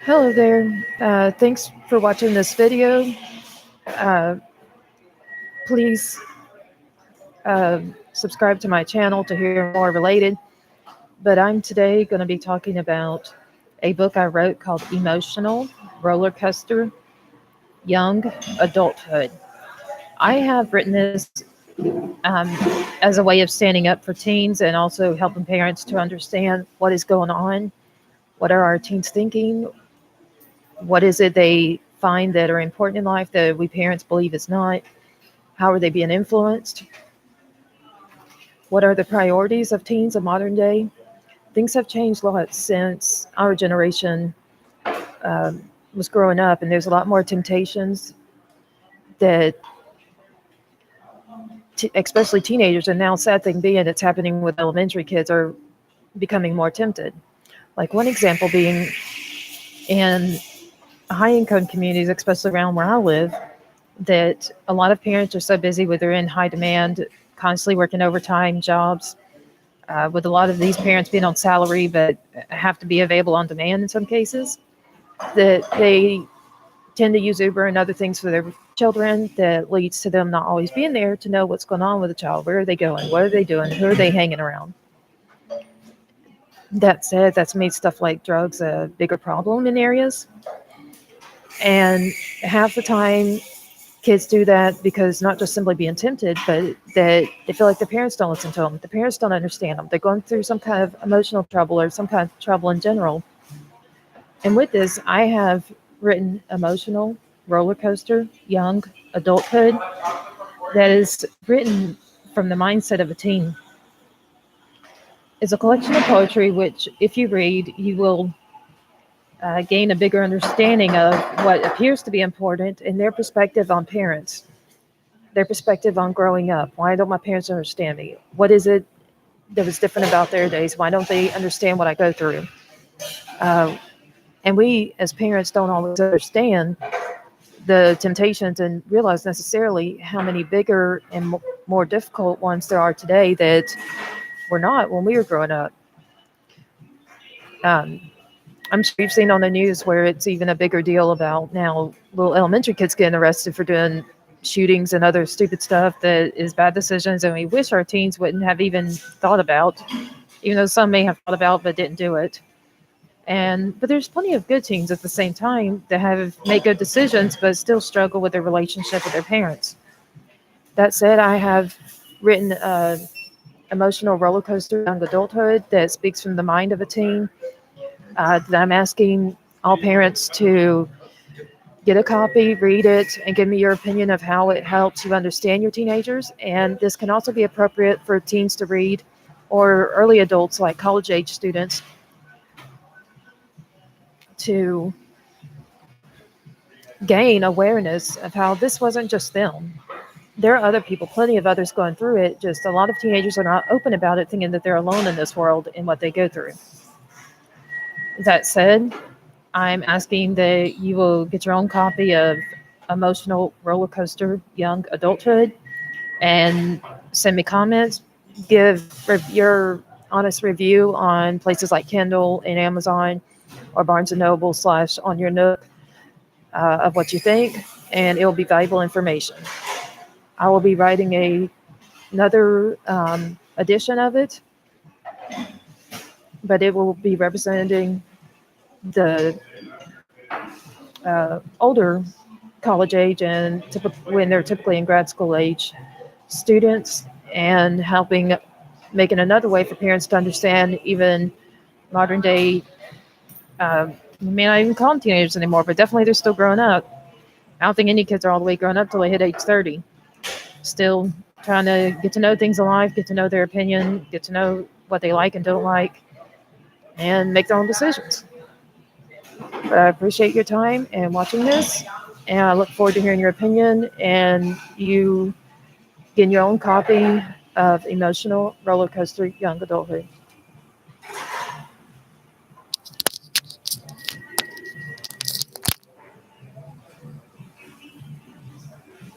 Hello there. Thanks for watching this video. Uh, please subscribe to my channel to hear more related. But I'm today going to be talking about a book I wrote called Emotional Rollercoaster Young Adulthood. I have written this um, as a way of standing up for teens and also helping parents to understand what is going on. What are our teens thinking? What is it they find that are important in life that we parents believe is not? How are they being influenced? What are the priorities of teens of modern day? Things have changed a lot since our generation was growing up, and there's a lot more temptations that, especially teenagers, and now sad thing being it's happening with elementary kids, are becoming more tempted. Like one example being in high income communities, especially around where I live, that a lot of parents are so busy with their in high demand, constantly working overtime jobs, with a lot of these parents being on salary but have to be available on demand in some cases, that they tend to use Uber and other things for their children that leads to them not always being there to know what's going on with the child. Where are they going? What are they doing? Who are they hanging around? That said, that's made stuff like drugs a bigger problem in areas. And half the time, kids do that because not just simply being tempted, but that they feel like the parents don't listen to them. The parents don't understand them. They're going through some kind of emotional trouble or some kind of trouble in general. And with this, I have written Emotional Rollercoaster Young Adulthood that is written from the mindset of a teen. It's a collection of poetry which, if you read, you will gain a bigger understanding of what appears to be important in their perspective on parents, their perspective on growing up. Why don't my parents understand me? What is it that was different about their days? Why don't they understand what I go through? Uh, and we, as parents, don't always understand the temptations and realize necessarily how many bigger and more difficult ones there are today that were not when we were growing up. Um, I'm sure you've seen on the news where it's even a bigger deal about now little elementary kids getting arrested for doing shootings and other stupid stuff that is bad decisions, and we wish our teens wouldn't have even thought about, even though some may have thought about but didn't do it. But there's plenty of good teens at the same time that have made good decisions but still struggle with their relationship with their parents. That said, I have written emotional roller coaster young adulthood that speaks from the mind of a teen. That I'm asking all parents to get a copy, read it, and give me your opinion of how it helps you understand your teenagers. And this can also be appropriate for teens to read or early adults like college age students to gain awareness of how this wasn't just them. There are other people, plenty of others going through it. Just a lot of teenagers are not open about it, thinking that they're alone in this world in what they go through. That said, I'm asking that you will get your own copy of Emotional Roller Coaster Young Adulthood and send me comments. Give your honest review on places like Kindle and Amazon or Barnes and Noble / on your Nook of what you think, and it will be valuable information. I will be writing another edition of it, but it will be representing the older college age and when they're typically in grad school age students, and helping making another way for parents to understand even modern day. We may not even call them teenagers anymore, but definitely they're still growing up. I don't think any kids are all the way grown up till they hit age 30. Still trying to get to know things in life, get to know their opinion, get to know what they like and don't like, and make their own decisions. But I appreciate your time and watching this, and I look forward to hearing your opinion and you getting your own copy of Emotional Roller Coaster Young Adulthood.